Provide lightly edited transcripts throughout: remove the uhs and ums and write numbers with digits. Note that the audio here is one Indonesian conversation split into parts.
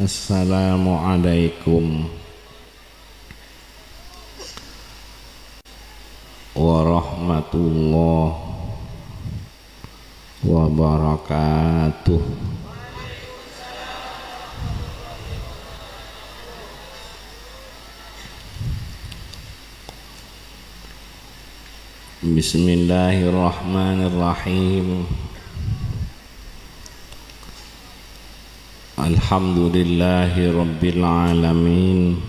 Assalamualaikum warahmatullahi wabarakatuh. Bismillahirrahmanirrahim. Alhamdulillahi rabbil alamin.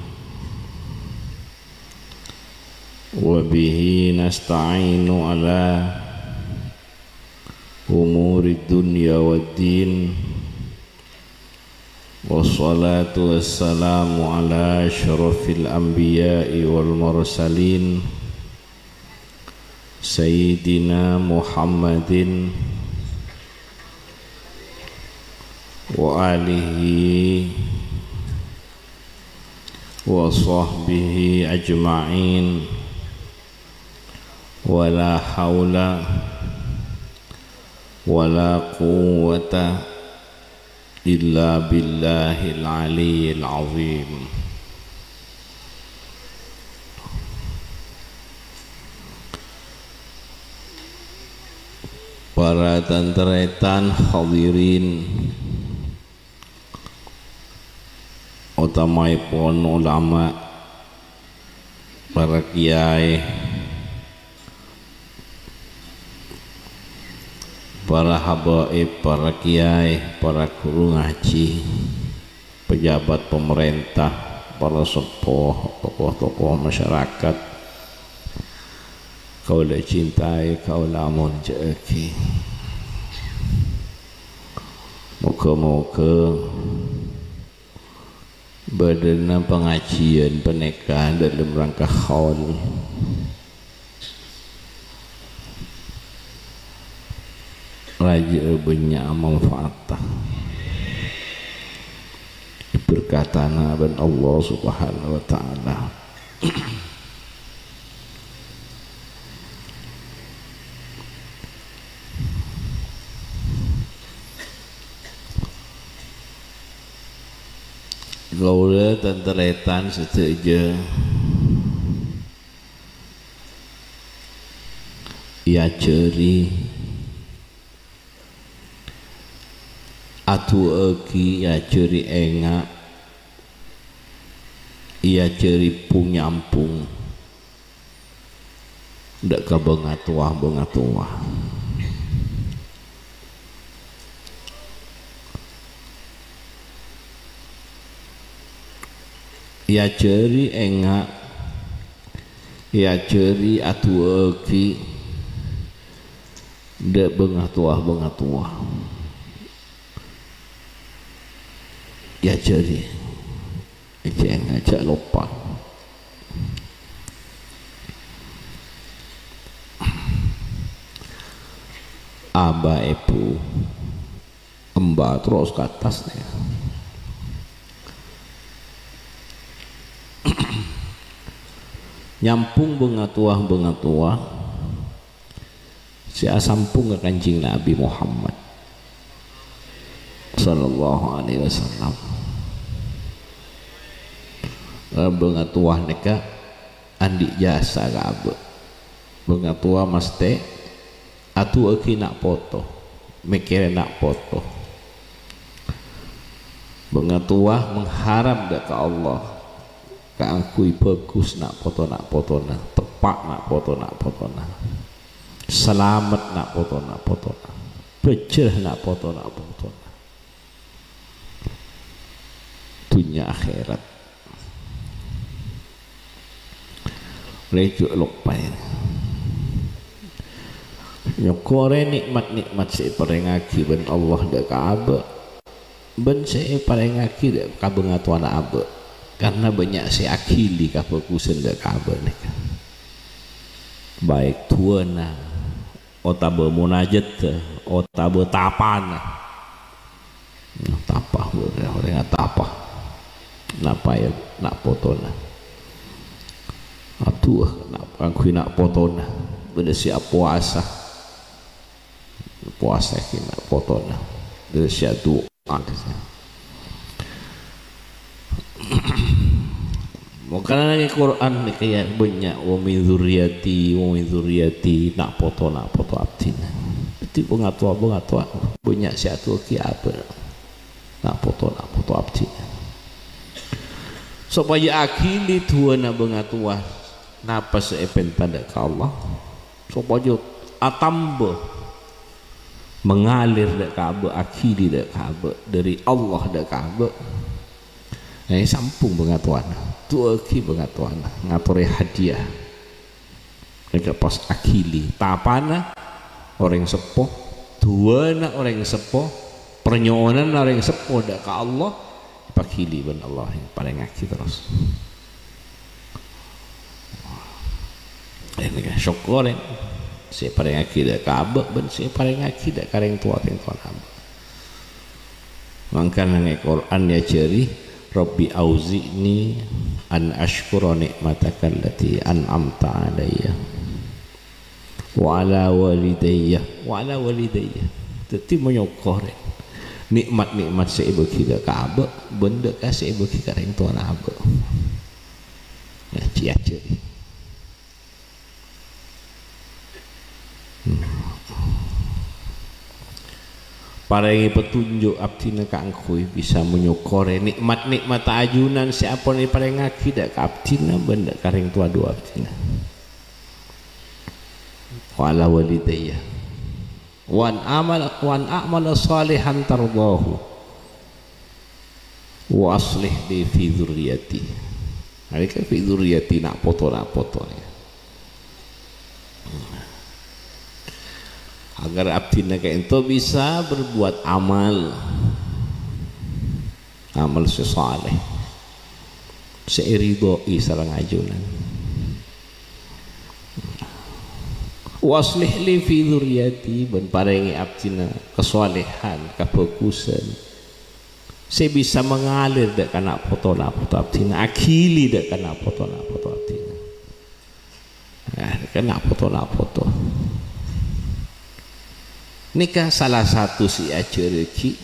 Wa bihi nasta'inu ala umuri dunya waddin. Wassalatu wassalamu ala asyrafil anbiya'i wal mursalin Sayyidina Muhammadin wa alihi wa sahbihi ajma'in. Wa la hawla wa la quwwata illa billahil aliyyil azim. Para tantretan hadirin utamaipun ulama, para kiai, para habaib, para kiai, para guru ngaji, pejabat pemerintah, para sepuh, tokoh-tokoh masyarakat, kaula cintai, kaula munjaki. Moga-moga badana pengajian pernikahan dalam rangka haul raja banyak manfaatah berkatana dan Allah subhanahu wa ta'ala. Gaula tentretan setuju ya ceri atu eki ya ceri enga ya ceri punyampung ndak ka bengatuah ya ceri enga ya ceri atu eki ndak bengatuah ya ceri jangan ajak lupa aba ibu embah terus ke atasnya. Nyampung bengatuah si asampung ke Kanjeng Nabi Muhammad sallallahu alaihi wasallam. Bengatuah neka andi jasa gabe bengatuah maste atu eki nak foto mikir nak foto bengatuah mengharap dak ke Allah keangkui bagus nak foto na tepak nak foto na selamat nak foto na bejer nak foto na dunia akhirat lejuk lupa nyokore nikmat si parengaki ben Allah dak kaaba ben si parengaki dak kabengatuan abe karena banyak si akili kafokusan dak kaaba nih baik tuana otabe munajat otabe tapana tapah orang tapah napa ya nak potona atuh nak angkui nak potona beda siap puasa kena potona beda siap doa Makanya di Quran ni kayak banyak wa min dzurriyyati nak foto abdina. Itu pengatua banyak siatu ki apa nak foto abdina. Supaya akili tua nak pengatua napa seepen pada ka Allah supaya atamba mengalir dak Ka'bah akili dak Ka'bah dari Allah dak Ka'bah. Sampung pengatuan tu aki pengatuan ngatore hadiah dekat pas akili tapana orang sepuh tuana orang sepuh pernyonan orang sepuh dak ka Allah pakili ben Allah yang paling aki terus ini kan syukur saya paling aki dak Ka'bah ben saya paling aki dak kareng tua Ka'bah mangkana nang Quran ya ceri Rabbi auzi'ni an ashkura ni'mataka allati an'amta alayya wa ala walidayya teti menyokor nikmat saya bagi dak Ka'bah benda kasih bagi kareng tuan Abah ya cia parangi petunjuk abdina ka angkui bisa menyukore nikmat ajunan siapa ni paling ngaki dak ka abdina benda kareng tua dua abdina wala walidayya wan amal salihan tardahu wa aslih li fi dzurriyyati alika fi dzurriyyati nak foto agar abdina kayak itu bisa berbuat amal sesaleh seiridoi sareng ajunan waslih li fi dzurriyyati ben paringi abdina kesalehan kefokusan saya bisa mengalir dak kana foto abdina akili dak kana foto abdina kana foto nikah salah satu si acereki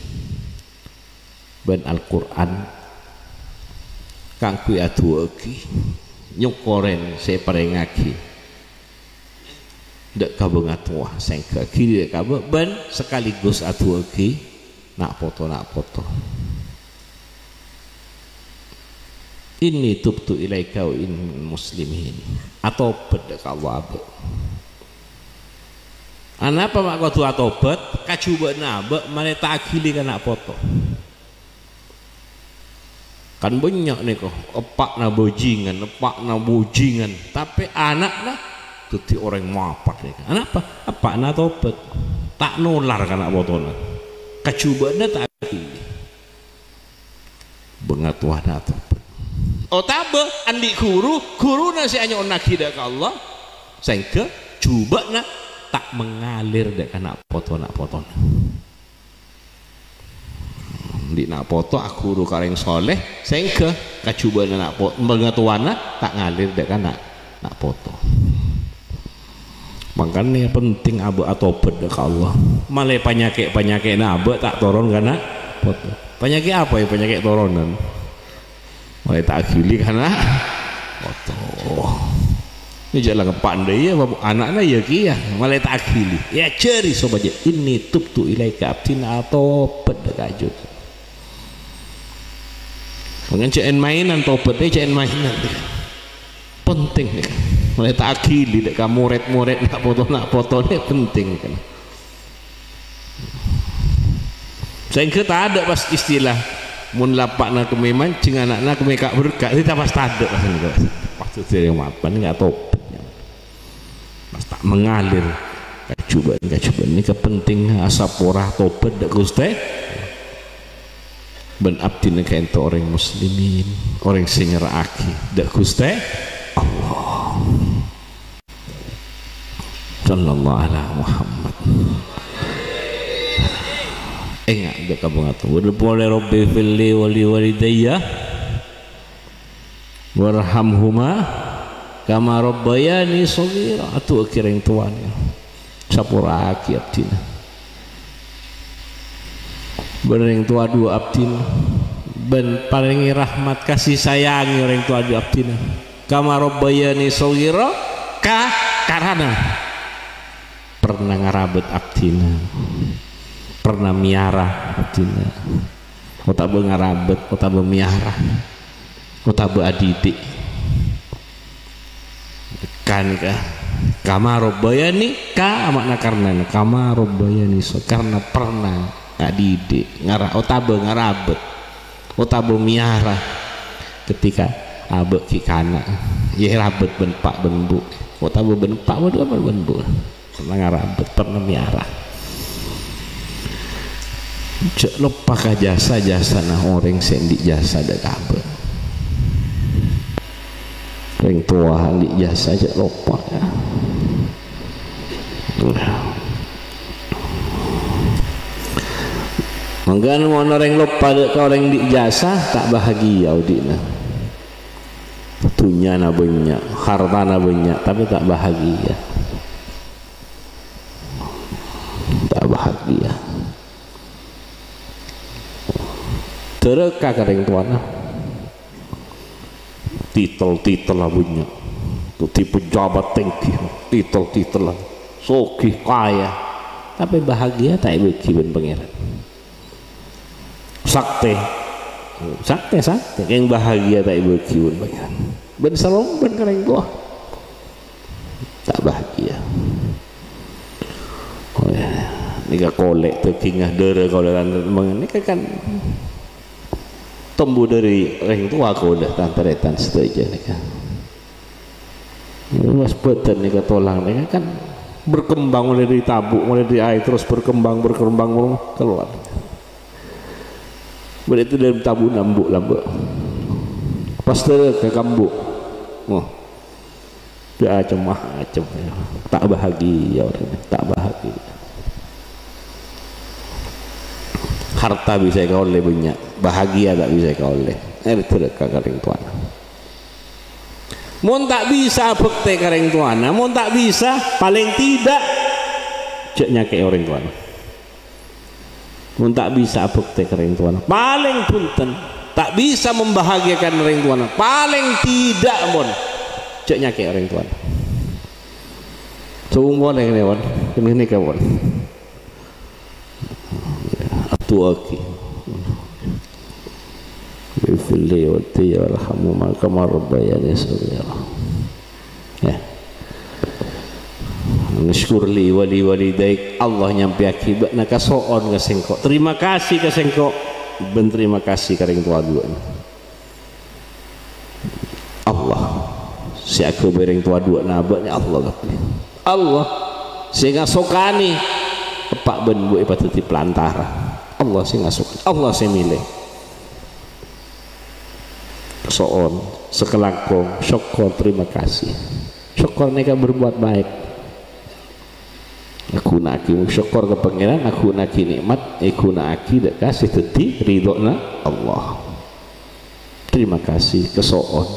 ben Al-Quran kang kui atueki nyukoren saya parengaki dak kabengatua sengke kiri dak kabe ben sekaligus atueki nak foto ini tubtu ilaika wa in muslimin atau bedak Allah anapa mak kau tua tobat kacuba nabek mana tak akili kan nak foto kan banyak nih kok epak na bojingan tapi anak nah tuti orang mapak nih anapa epak na tobat tak nular kan nak foto na kacuba na tak akili bengatuan na tobat oh tabe andi guru na si anyo nakida ka Allah sengke coba na tak mengalir dek nak foto di nak foto aku ru kareng soleh sengke kacuba nak foto mengatuana tak ngalir dek nak foto makanya penting abu atobat dek Allah malah penyakit nabe tak turun karena foto penyakit apa ya penyakit turunan malah tak akili karena foto ini jalan pandai ya anaknya ya kia malah tak akili ya ceri sobatnya ini tubtu ilaika abdina atau pedagajut pengen mainan tobatnya cen mainan penting nih malah tak akili dek murid nak foto ini penting kan saya tak ada pas istilah mun lapak nak kememan cing anak kemekak berkat kita pas tak ada pas itu yang mapan nggak top tak mengalir kacuban ini kepentingan asapora tobat dak Gusti ben abdina ka ento orang muslimin orang sing nyerahake dak Gusti Allah sallallahu alaihi Muhammad enggak dak kabungatung boleh rabbi filli wali walidayya warhamhuma kama rabbayani shaghira atuh kireng tuanya sapura aki abdina bereng tua dua abdina ben paringi rahmat kasih sayangi orang tua di abdina kama rabbayani shaghira karana pernah ngarabet abdina pernah miara abdina utabe ngarabet utabe miara utabe adidik kan kama rabbayani makna karena kama rabbayani karena pernah adidik utabe ngarabet utabe miara ketika abe kikana ye rabet ben pak ben bu utabe ben pak ben bu pernah ngarabet pernah miara cek lupa ka jasa nah orang sendi jasa dak kabe orang tua handi jasa cek lupa ya manggan mau orang lupa dak ka orang di jasa tak bahagia audina dunia na banyak harta na banyak tapi tak bahagia tereka kareng tuana titel lah banyak tuh tipe pejabat tinggi titel lah sogih kaya tapi bahagia tak bagi ben pangeran sakte yang bahagia tak bagi ben pangeran ben salong ben kareng tua tak bahagia oh ya nika kolek teu kingah deure kolekan ini kan tumbuh dari orang tua aku udah tantaretan setuju nih kan ini mas beten nih tolang nih kan berkembang mulai dari tabuk mulai dari air terus berkembang keluar berarti dari tabuk nambuk lambuk pas ke kambuk oh dia acem tak bahagia orang tak bahagia harta bisa kau oleh banyak bahagia tak bisa kau oleh itu kareng tuana mun tak bisa bekte kareng tuana mun tak bisa paling tidak cek nyake orang tuana mun tak bisa bekte kareng tuana paling punten tak bisa membahagiakan orang tuana paling tidak mun cek nyake orang tuana sungguh yang lewat ini kawan tuaki bifilli wa tiya warhamu ma kama rabbayani shaghira ya nishkurli wali walidaik Allah nyampi akibat na kasoon ka sengko terima kasih ka sengko ben terima kasih kareng tua dua Allah si aku bereng tua dua nabanya Allah sehingga sokani pak ben bu ipatuti pelantara Allah sih ngasuk Allah sih milih soon sekelangkong syukur terima kasih syukur mereka berbuat baik aku naki syukur ke pangeran aku naki nikmat aku naki dak kasih teti ridona Allah terima kasih ke soon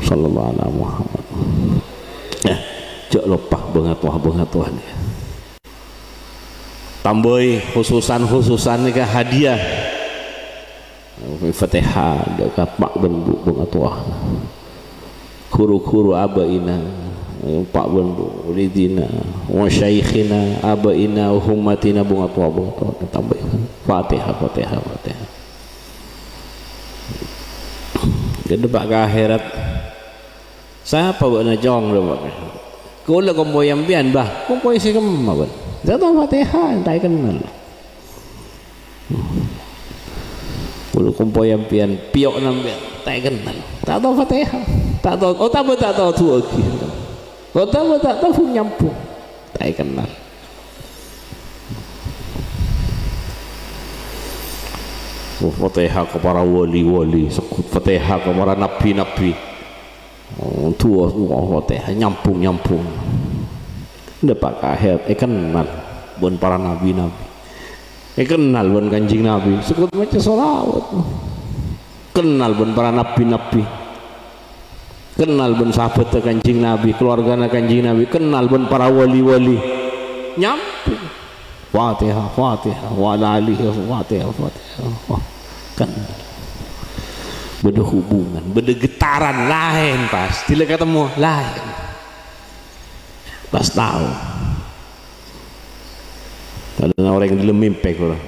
sallallahu alaihi Muhammad ya cek lupa banget Tuhan ya tamboi khususan nikah hadiah Fatihah dekat Pak Bendu bungatua kuru abaina Pak Bendu lidina wa syaikhina abaina ummatina bungatua tambah Fatihah gede Pak ke akhirat siapa buat najong dah Pak kula kompoy ambian bah kompoy si kemah jatuh Fatihah tak kenal kalau kompoy ampian piok nampian tak kenal tak tahu Fatihah tak tahu tak tahu tu lagi tak tahu nyampung tak kenal Fatihah kepada wali sekut Fatihah kepada nabi tua Fatihah nyampung dapat kahir kenal bon para nabi kenal bon kanjing nabi sekut macam solawat kenal bon para nabi kenal bon sahabat kanjing nabi keluarga kanjing nabi kenal bon para wali nyampung Fatihah, Fatihah, wa ala alihi Fatihah, Fatihah. Wah, kan beda hubungan, beda getaran lain pas tidak ketemu lain pas tahu ada orang yang dalam mimpi kalau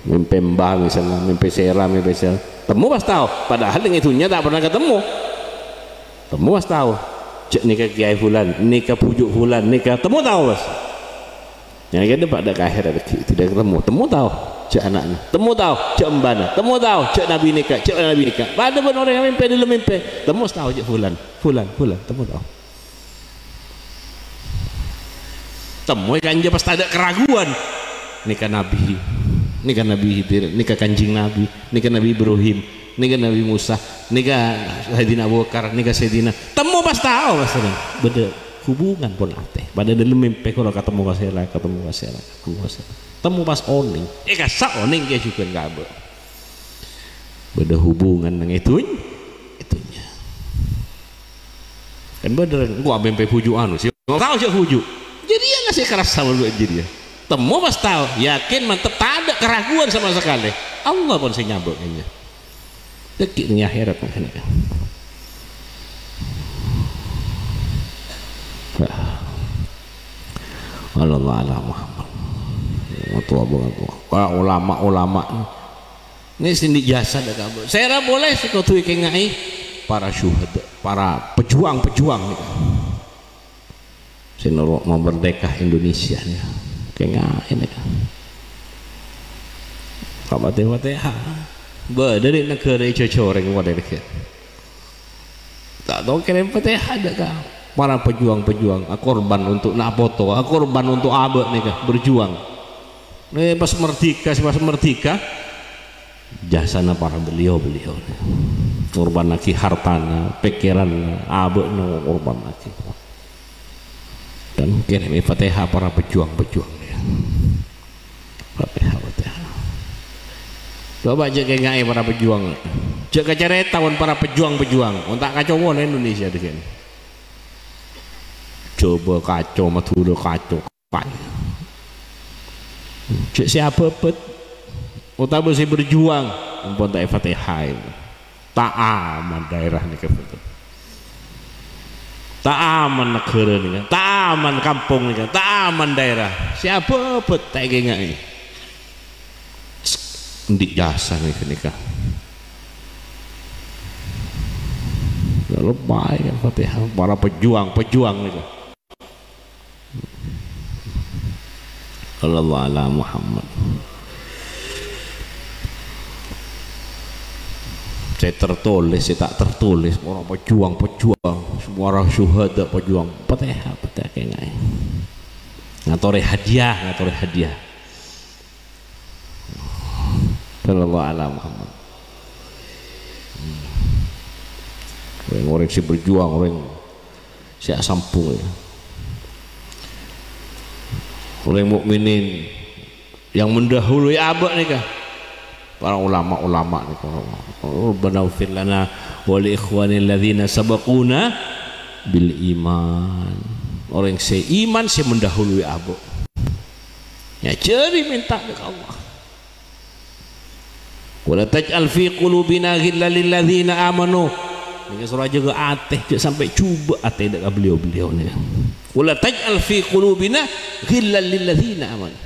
mimpi mbah misalnya, mimpi sera, mimpi sera temu pas tahu padahal yang itunya tak pernah ketemu temu pas tahu cek nikah kiai fulan, nikah pujuk fulan, nikah temu tahu pas yang ada pada akhirat tidak ketemu temu tahu cek anaknya, temu tahu cek mbana, temu tahu cek nabi nikah, cek nabi nikah. Ada pun orang yang mimpi dalam mimpi, temu tahu cek fulan, temu tahu. Temu kan je pas ada keraguan. Nikah nabi, nikah nabi Hidir, nikah kanjing nabi, nikah nabi Ibrahim, nikah nabi Musa, nikah Sayyidina Abu Bakar, nikah Sayyidina. Temu pas tahu pas beda hubungan pun ate. Pada dalam mimpi kalau ketemu kasela, temu pas oning kasak oning dia juga nggak beda hubungan dengan itunya kan bener gua mimpi pujuk anu sih tahu sih pujuk jadi ya ngasih keras sama lu jadi ya temu pas tahu yakin mantep tak ada keraguan sama sekali Allah pun saya nyambut kayaknya dekiknya akhirat makanya kan Allah Muhammad para ulama ini sini jasa dah kabar saya boleh sekotui kengai para syuhada para pejuang nih sini mau merdeka Indonesia nih kengai ini Fatihah dari negara cocoreng wadah dekat tak tahu keren Fatihah ada kah para pejuang korban untuk nak foto korban untuk abad nih kah berjuang pas merdeka jasana para beliau korban lagi hartana pikiran abad no korban lagi dan kirim Fatihah para pejuang Fatihah coba jaga ngai para pejuang jaga cerita para pejuang untuk kacau Indonesia di sini coba kacau Madura kacau cek siapa pet utama si berjuang umpun tak Fatihah tak aman daerah ni tak aman negara ni tak aman kampung ni tak aman daerah siapa pet tak ingat ni ndik jasa ni nikah lalu baik Fatihah para pejuang ni Allah ala Muhammad saya tertulis, saya tak tertulis orang pejuang semua orang syuhada pejuang Fatihah kayaknya ngatori hadiah Allah ala Muhammad orang si berjuang orang si sampung oleh mukminin yang mendahului abad nih kah para ulama nih Rabbana ighfir lana wa li ikhwanil ladzina sabaquna bil iman orang seiman saya mendahului abad ya jadi minta ke Allah wala taj'al fi qulubina ghillan lil ladzina amanu ini surah juga ateh sampai cuba ateh dekat beliau ni wala taj'al fi qulubina ghillan lil ladzina amanu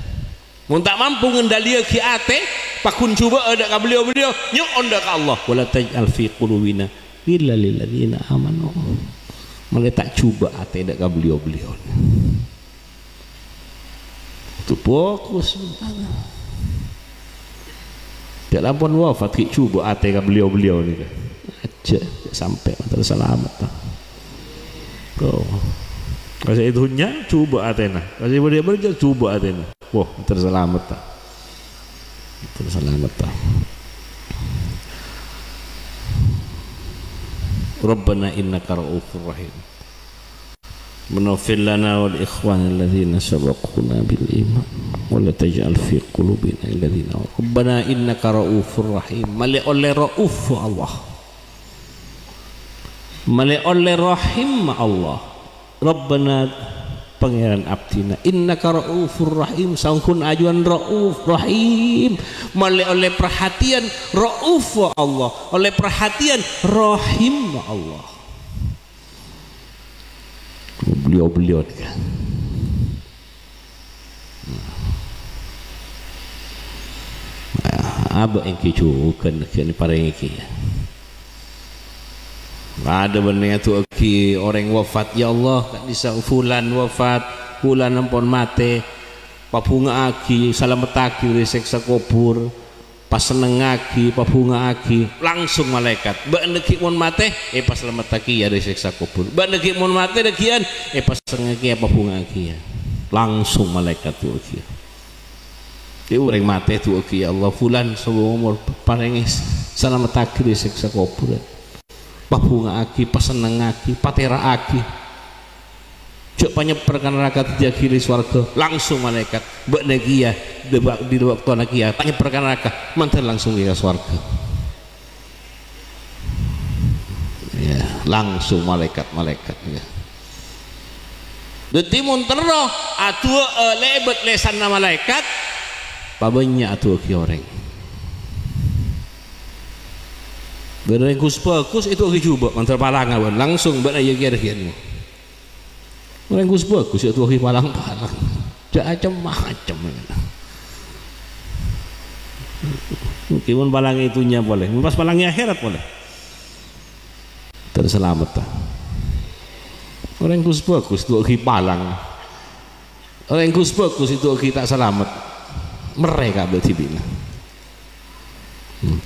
mun tak mampu ngendalikan ki ate pakun cuba ada ka beliau nyuk onda ka Allah wala taj'al fi qulubina ghillan lil ladzina amanu mulai tak cuba ate dak ka beliau tu fokus tak lampun wafat ki cuba ate ka beliau ni aja sampai antara selamat kau kasih itunya coba Athena kasih dia berja coba Athena wah terselamat tak Rabbana innaka ra'ufur rahim Menaghfir lana wal ikhwan alladzina sabaquna bil iman wa la taj'al fi qulubina alladzina Rabbana innaka ra'ufur rahim mali oleh rauf Allah mali oleh rahim Allah Rabbana pangeran abdina innaka raufur rahim sangkun ajuan rauf rahim oleh perhatian rauf wa Allah oleh perhatian rahim wa Allah beliau kan apa yang kicukan kini para iki ada benar tu aki orang wafat ya Allah kan bisa fulan wafat fulan ampun mate papunga aki salamet aki dari seksa kubur pas seneng aki papunga aki langsung malaikat mbak neki mun mate pas selamat aki ya dari seksa kubur mbak neki mun mate dekian pas seneng aki papunga aki ya langsung malaikat tu aki dia orang mati tu ok ya Allah fulan seumur umur parengis selamat akhir siksa kubur papunga aki paseneng aki patera aki cuk panyeperkan neraka dijagili swarga langsung malaikat mbak negia di waktu anak ya panyeperkan neraka mantan langsung ke swarga ya langsung malaikat ya dadi mun terno atu lebet lesan malaikat pabanya atuh ki orang bener bagus itu ki coba mantar palangan langsung bener ya kian orang bagus itu ki palang macam mungkin palang itunya boleh pas palangnya akhirat boleh terselamat orang bagus itu ki palang orang bagus itu ki tak selamat mereka berarti bina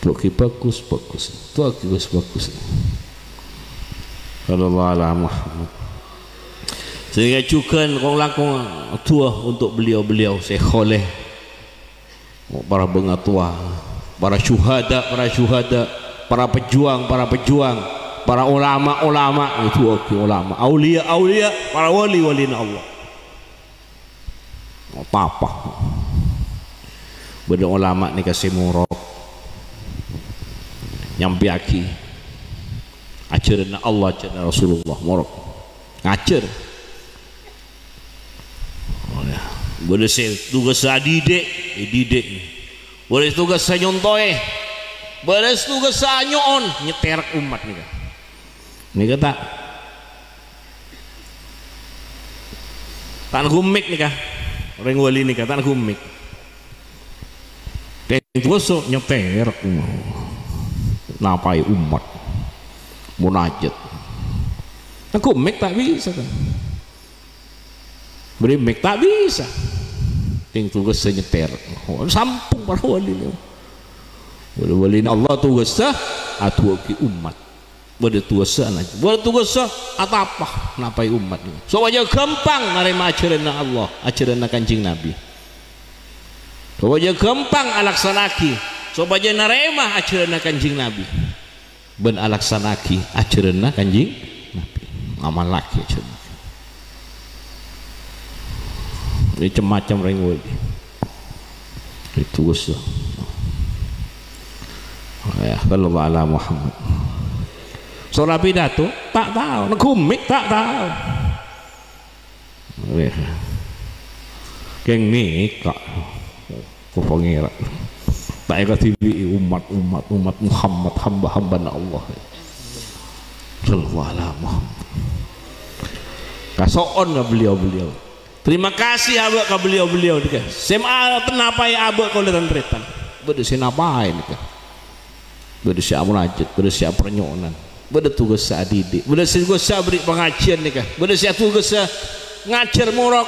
tuh bagus tuh bagus kalau Allah Muhammad sehingga juga kau lakukan tua untuk beliau Syekh Khaleh para pengatua para syuhada para pejuang para ulama itu ulama aulia para wali Allah apa beda ulama ni kasih murok nyampi aki ajaran Allah ajaran Rasulullah murok ngajar boleh tugas didik boleh tugas nyontoe boleh tugas nyoon nyeter umat ni kata tan gumik nih kah orang wali nih kata tan gumik tugas nyeter napai umat munajat aku mek tak bisa kan beri mek tak bisa yang tugas nyeter sampung para wali Allah tugas atuh ki umat bade tugas atapa napai umat so aja gampang narima ajaran Allah ajaran Kanjeng Nabi supaya gampang alaksanaki supaya narema ajaran Kanjeng Nabi ben alaksanaki ajaran Kanjeng Nabi amal laki ajaran ini macam orang wali itu usul ya kalau ala Muhammad surah pidato tak tahu ngumik tak tahu keng nikah pengira tak ada TV umat Muhammad hamba Allah sallallahu alaihi Muhammad kasoon ke beliau terima kasih abak ke beliau dikah sema tenapai abak kau lihat tretan beda senapai nikah beda siap munajat beda siap pernyonan beda tugas didik beda tugas beri pengajian nikah beda siap tugas ngajar murok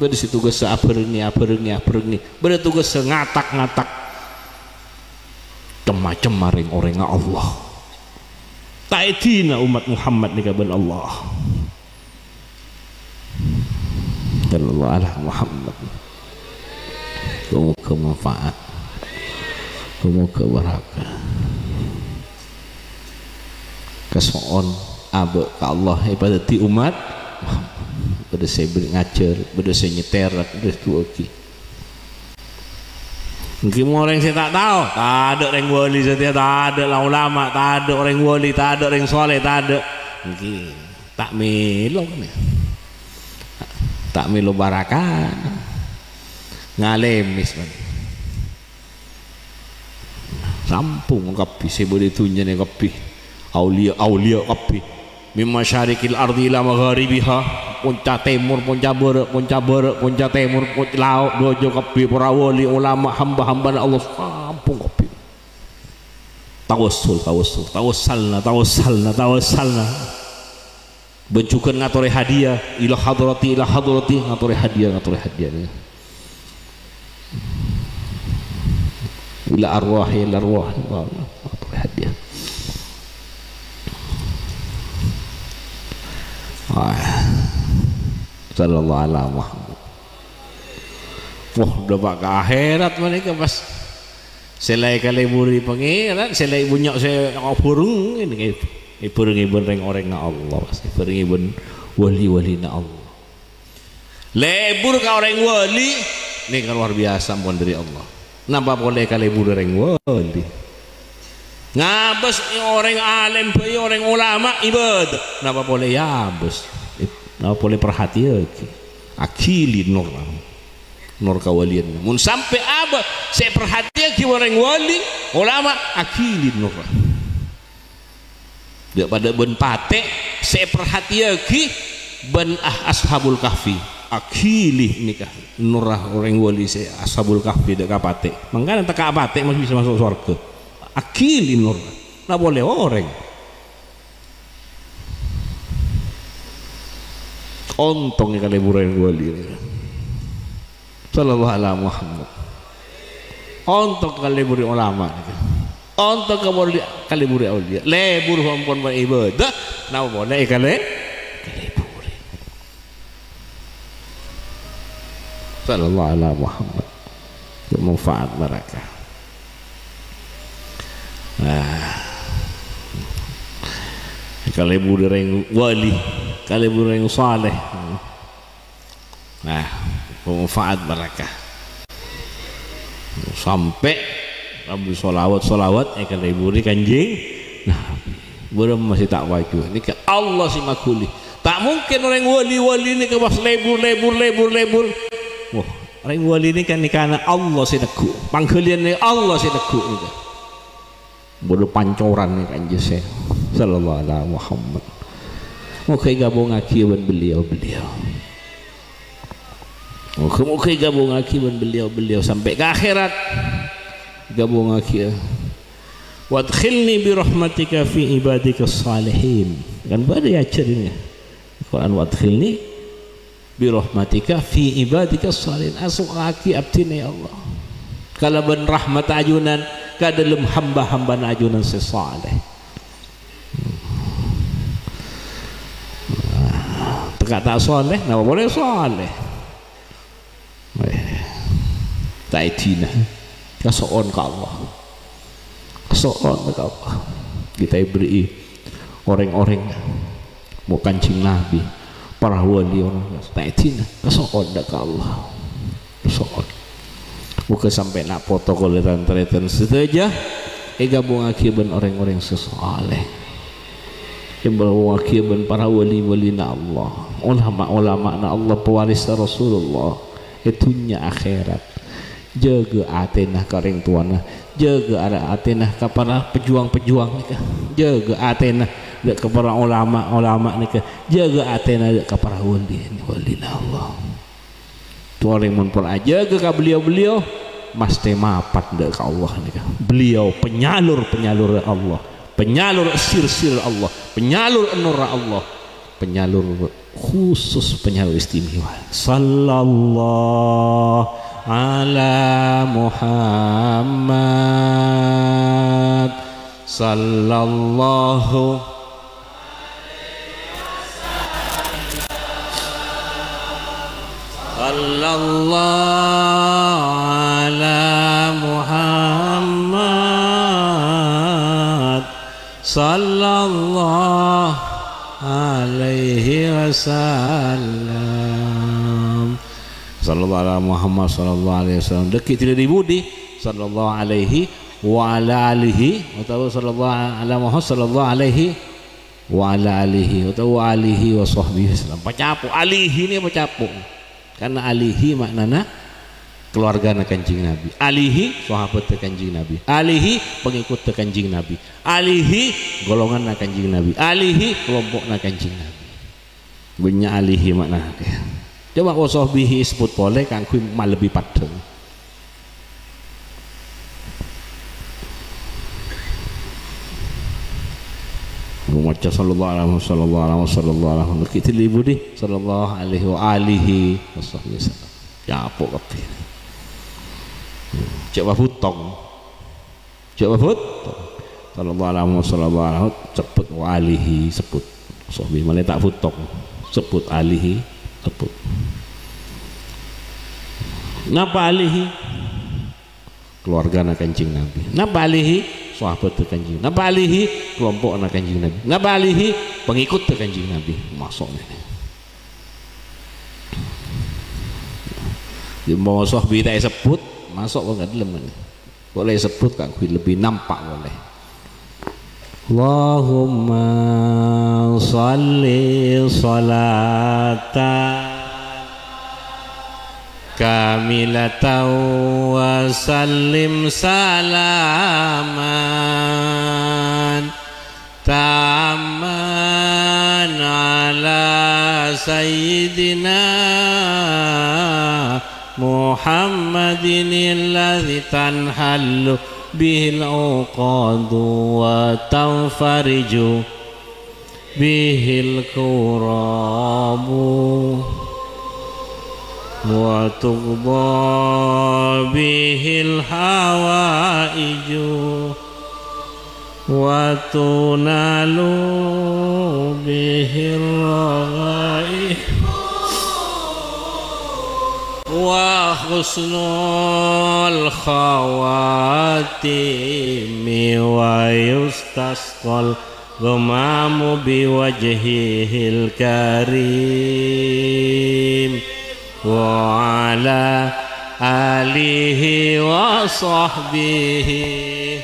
beda tugas aperni beda tugas ngatak macam maring orang Allah ta'idina umat Muhammad ni kaban Allah sallallahu alaihi Muhammad semoga manfaat semoga barakah kesoon abek ke Allah ibadati umat pada saya beri ngajar pada saya nyeter pada tu okey mungkin orang saya tak tahu tak ada orang wali setia tak ada lah ulama tak ada orang wali tak ada orang soleh tak ada mungkin tak melong ni tak melu barakan ngalemis man sampung kabeh sebule tunjane kabeh aulia kabeh mimma syarikil ardi ila magharibiha punca timur punca barat punca timur punca laut dojo kabeh para wali ulama hamba-hamba Allah sampung kabeh tawassalna bencukeun ngatore hadiah ila hadrati ngatore hadiah ila arwah ngatore hadiah sallallahu alaihi Muhammad. Wah udah pak ke akhirat mereka pas selai kali buri pangeran selai bunyak saya burung ini burung ibun orang Allah pasti burung ibun wali na Allah lebur ke orang wali ini kan luar biasa pun dari Allah napa boleh kali buri orang wali ngabes orang alim orang ulama ibadah napa boleh ya bos napa boleh perhatian akili nur kawalian mun sampai apa saya perhatian ki orang wali ulama akili nur daripada ben pate saya perhatian ki ben ashabul kahfi akili nikah nurah orang wali saya ashabul kahfi dak kapate mangkana tak kapate masih bisa masuk surga akili nur nggak boleh orang ontong ya kali burai wali sallallahu alaihi Muhammad ontong kali burai ulama ontong kali burai aulia lebur hampun beribadah nggak boleh kali burai sallallahu alaihi Muhammad bermanfaat mereka. Kalau burai wali kalau burai saleh bermanfaat barakah sampai Nabi solawat kalau burai kanjeng belum masih tak wajib ini ke Allah si makuli tak mungkin orang wali ini ke pas lebur wah orang wali ini kan karena Allah si neku panggilan Allah si neku itu bodoh pancoran nih kan Jose sallallahu alaihi Muhammad muka gabung akiban beliau muka gabung akiban beliau sampai ke akhirat gabung akiban wadkhilni birahmatika fi ibadika salihin kan pada ya cerita Quran wadkhilni birahmatika fi ibadika salihin asuk aki abdina ya Allah kalau ben rahmat ajunan ke dalam hamba-hamba ajunan sesaleh tegak tak soleh nama boleh soleh tak itina kesoon ke Allah kita beri orang-orang mau kancing Nabi para wali orang tak itina kesoon ke Allah kesoon bukan sampai nak protokol dan saja gabung akiban orang-orang sesoleh gabung akiban para wali-wali na Allah ulama na Allah pewaris Rasulullah itunya akhirat jaga atenah karing tuana jaga ada atenah kepada pejuang-pejuang nikah jaga atenah kepada ulama nikah jaga atenah kepada wali na Allah tuaring mun aja ke beliau mesti mapat dek ke Allah nikah beliau penyalur Allah penyalur sir Allah penyalur nur Allah penyalur khusus penyalur istimewa sallallahu ala Muhammad sallallahu sallallahu ala Muhammad sallallahu alaihi wasallam sallallahu ala Muhammad sallallahu alaihi wasallam dekit tidak dibudi sallallahu alaihi wa ala alihi atau sallallahu ala Muhammad sallallahu alaihi wa ala alihi atau alihi wa sahbihi wasallam pacapu alihi ini pacapu karena alihi maknana keluarga Kanjeng Nabi, alihi sahabat Kanjeng Nabi, alihi pengikut Kanjeng Nabi, alihi golongan Kanjeng Nabi, alihi kelompok Kanjeng Nabi. Banyak alihi makna. Coba wasahbihi sebut boleh kanggo mal lebih padeng. Maca sallallahu alaihi wasallam kita libu di sallallahu alaihi wa alihi wasallam. Ya apa kabeh. Cek wafutong. Cek wafutong. Sallallahu alaihi wasallam cepet wa alihi sebut. Sahbi malah tak futong. Sebut alihi sebut. Napa alihi? Keluarga Kanjeng Nabi. Napa alihi? Sahabat Kanjeng Nabi. Napa alihi? Kelompok Kanjeng Nabi. Napa alihi? Pengikut Kanjeng Nabi. Masuk ini. Di mau sahbi tak sebut, masuk kok enggak delem ini. Boleh sebut kan lebih nampak boleh. Allahumma shalli salatan kamilatan wa sallim salaman tamman ala sayyidina Muhammadin alladhi tanhallu bihil uqadu wa tanfariju bihil kurabu wa tuqda bihil hawaiju wa tunalu bihil raghaib wa husnul khawatimi wa yustasqal ghamamu biwajhihil karim wa ala alihi wa sahbihi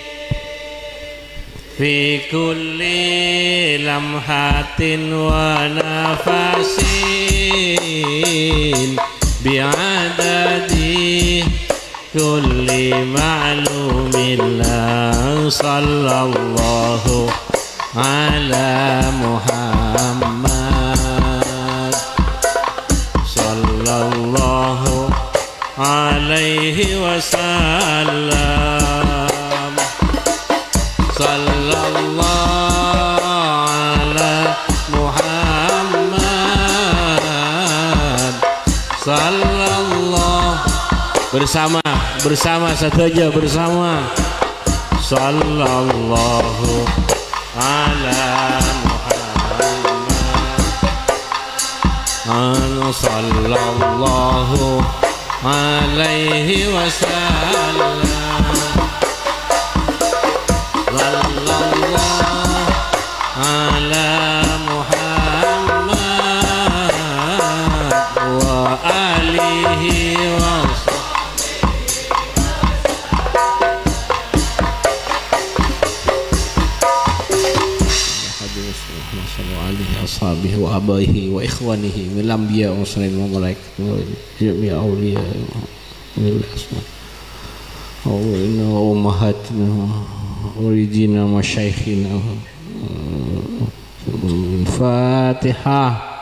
fi kulli lamhatin wa nafasin bi'adadi kulli ma'lumin la sallallahu ala Muhammad sallallahu alaihi wasallam sallallahu ala Muhammad sallallahu bersama satu aja bersama sallallahu ala Muhammad sallallahu alaihi wasallam sallallahu ala Muhammad wa alihi wa ashabihi wa abaihi wa ikhwanihi min anbiya wa mursalin wa malaikat wa jami'a awliya wa asma wa inna wa ummahatina wa rijina wa syaikhina Fatihah.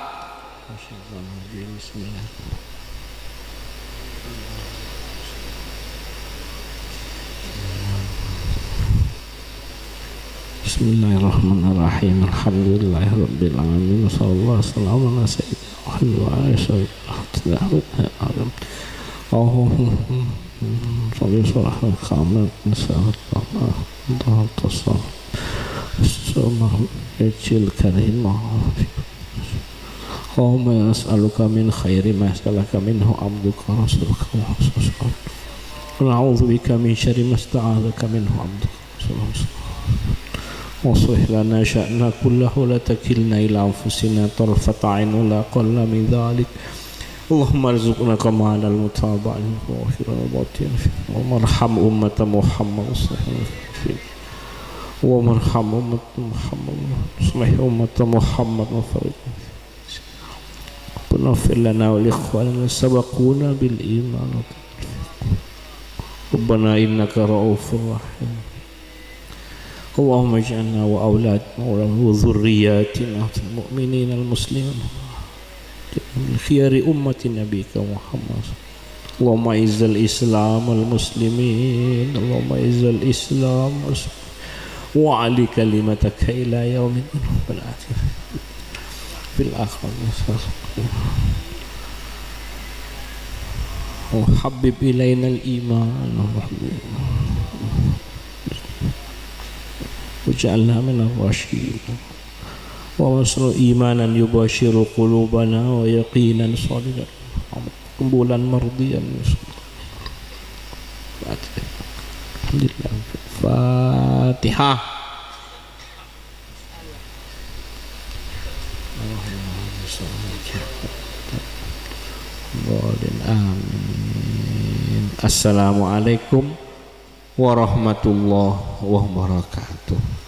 Bismillahirrahmanirrahim. Alhamdulillahirabbil alamin. Wassallallahu wassalamu ala sayyidina Muhammad wa alihi wasallam. Allahumma shalli ala Muhammad sallallahu alaihi wasallam. Sallallahu alaihi karim. Allahumma as'aluka min khairi ma sa'alaka minhu 'abduka rasuluka Muhammad. Wa na'udzu bika min syarri ma sta'adzaka minhu 'abduka rasuluka. واصلح لنا شأننا كله ولا تكلنا إلى أنفسنا طرفة عين ولا أقل من ذلك. اللهم ارزقنا كمال المتابعين وآخر الباطن ومرحم أمة محمد ومرحم أمة محمد اصلح أمة محمد وفرج اغفر لنا ولإخواننا سبقونا بالإيمان ربنا إنك رؤوف رحيم اللهم اجعلنا وأولادنا وذرياتنا المؤمنين المسلمين من خيار أمة نبيك محمد اللهم أعز الإسلام والمسلمين اللهم أعز الإسلام وعلي كلمتك إلى يوم الدين في الآخرة وحبب إلينا الإيمان وجعلنا من الراشدين ومصر إيمانا يباشر قلوبنا ويقينا صادقا قبولا مرضيا الحمد لله الفاتحة آمين. Assalamualaikum warahmatullahi wabarakatuh.